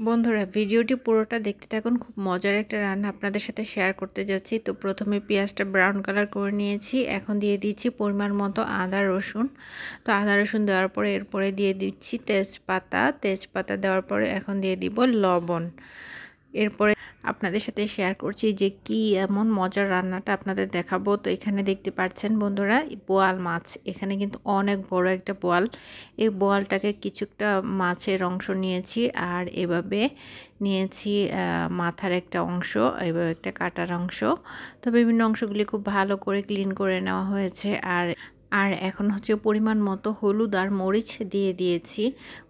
বন্ধুরা ভিডিওটি পুরোটা দেখতে থাকুন। খুব মজার একটা রান্না আপনাদের সাথে শেয়ার করতে যাচ্ছি। তো প্রথমে পেঁয়াজটা ব্রাউন কালার করে নিয়েছি। এখন দিয়ে দিচ্ছি পরিমাণ মতো আদা রসুন। তো আদা রসুন দেওয়ার পরে এরপরে দিয়ে দিচ্ছি তেজপাতা দেওয়ার পরে এখন দিয়ে দিব লবণ। এরপরে আপনাদের সাথে শেয়ার করছি যে কি এমন মজার রান্নাটা আপনাদের দেখাবো। তো এখানে দেখতে পাচ্ছেন বন্ধুরা বোয়াল মাছ, এখানে কিন্তু অনেক বড় একটা বোয়াল। এই বোয়ালটাকে কিছুটা মাছের অংশ নিয়েছি আর এভাবে নিয়েছি মাথার একটা অংশ, এভাবে একটা কাটার অংশ। তো বিভিন্ন অংশগুলি খুব ভালো করে ক্লিন করে নেওয়া হয়েছে। আর এখন হচ্ছে পরিমাণ মতো হলুদ আর মরিচ দিয়ে দিয়েছি।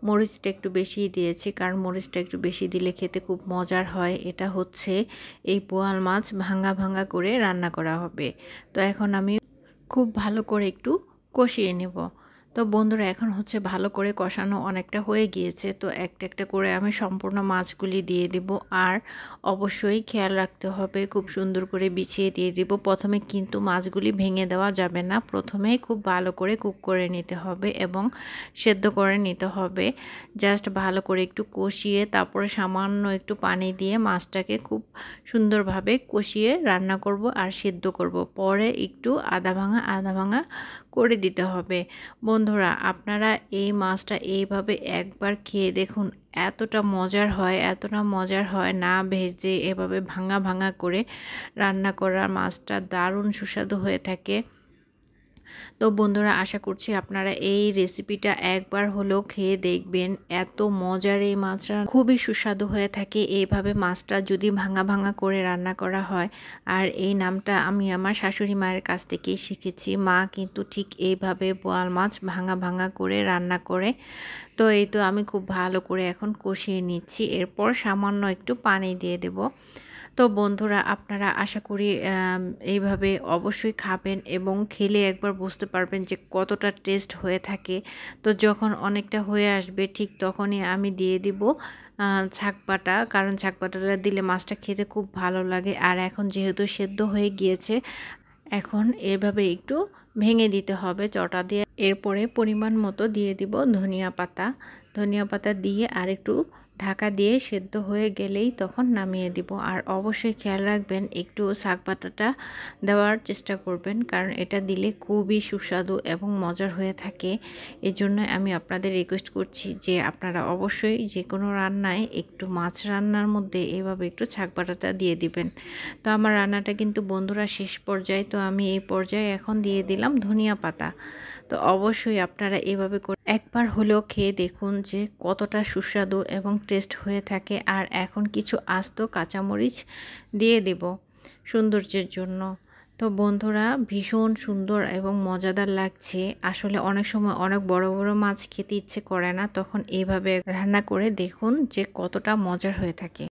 মরিচটা একটু বেশি দিয়েছি কারণ মরিচটা একটু বেশি দিলে খেতে খুব মজার হয়। এটা হচ্ছে এই বোয়াল মাছ ভাঙা ভাঙা করে রান্না করা হবে। তো এখন আমি খুব ভালো করে একটু কষিয়ে নেব। তো বন্ধুরা এখন হচ্ছে ভালো করে কষানো অনেকটা হয়ে গিয়েছে। তো একটা একটা করে আমি সম্পূর্ণ মাছগুলি দিয়ে দিব। আর অবশ্যই খেয়াল রাখতে হবে খুব সুন্দর করে বিছিয়ে দিয়ে দিব। প্রথমে কিন্তু মাছগুলি ভেঙে দেওয়া যাবে না, প্রথমেই খুব ভালো করে কুক করে নিতে হবে এবং সেদ্ধ করে নিতে হবে। জাস্ট ভালো করে একটু কষিয়ে তারপরে সামান্য একটু পানি দিয়ে মাছটাকে খুব সুন্দরভাবে কষিয়ে রান্না করব আর সেদ্ধ করব। পরে একটু আধা ভাঙা করে দিতে হবে। বন্ধুরা আপনারা এই মাছটা এইভাবে একবার খেয়ে দেখুন, এতটা মজার হয় না ভেজে এভাবে ভাঙা ভাঙা করে রান্না করা মাছটা দারুণ সুস্বাদু হয়ে থাকে। তো বন্ধুরা আশা করছি আপনারা এই রেসিপিটা একবার হলেও খেয়ে দেখবেন। এত মজার এই মাছটা, খুবই সুস্বাদু হয়ে থাকে এইভাবে মাছটা যদি ভাঙা ভাঙা করে রান্না করা হয়। আর এই নামটা আমি আমার শাশুড়ি মায়ের কাছ থেকেই শিখেছি। মা কিন্তু ঠিক এইভাবে বোয়াল মাছ ভাঙা ভাঙা করে রান্না করে। তো এই তো আমি খুব ভালো করে এখন কষিয়ে নিচ্ছি। এরপর সামান্য একটু পানি দিয়ে দেব। তো বন্ধুরা আপনারা আশা করি এইভাবে অবশ্যই খাবেন এবং খেলে একবার বুঝতে পারবেন যে কতটা টেস্ট হয়ে থাকে। তো যখন অনেকটা হয়ে আসবে ঠিক তখনই আমি দিয়ে দিব ছাক বাটা, কারণ ছাক বাটাটা দিলে মাছটা খেতে খুব ভালো লাগে। আর এখন যেহেতু সেদ্ধ হয়ে গিয়েছে, এখন এভাবে একটু ভেঙে দিতে হবে চটা দিয়ে। এরপরে পরিমাণ মতো দিয়ে দিব ধনিয়া পাতা দিয়ে আর একটু ঢাকা দিয়ে সেদ্ধ হয়ে গেলেই তখন নামিয়ে দিব। আর অবশ্যই খেয়াল রাখবেন একটু শাক পাতাটা দেওয়ার চেষ্টা করবেন, কারণ এটা দিলে খুবই সুস্বাদু এবং মজার হয়ে থাকে। এই জন্য আমি আপনাদের রিকোয়েস্ট করছি যে আপনারা অবশ্যই যে কোনো রান্নায় একটু মাছ রান্নার মধ্যে এভাবে একটু শাক পাতাটা দিয়ে দিবেন। তো আমার রান্নাটা কিন্তু বন্ধুরা শেষ পর্যায়ে, তো আমি এই পর্যায়ে এখন দিয়ে দিলাম ধনিয়া পাতা। তো অবশ্যই আপনারা এভাবে করে একবার হলেও খেয়ে দেখুন যে কতটা সুস্বাদু এবং টেস্ট হয়ে থাকে। আর এখন কিছু আস্ত কাঁচামরিচ দিয়ে দেব সৌন্দর্যের জন্য। তো বন্ধুরা ভীষণ সুন্দর এবং মজাদার লাগছে। আসলে অনেক সময় অনেক বড় বড় মাছ খেতে ইচ্ছে করে না, তখন এইভাবে রান্না করে দেখুন যে কতটা মজার হয়ে থাকে।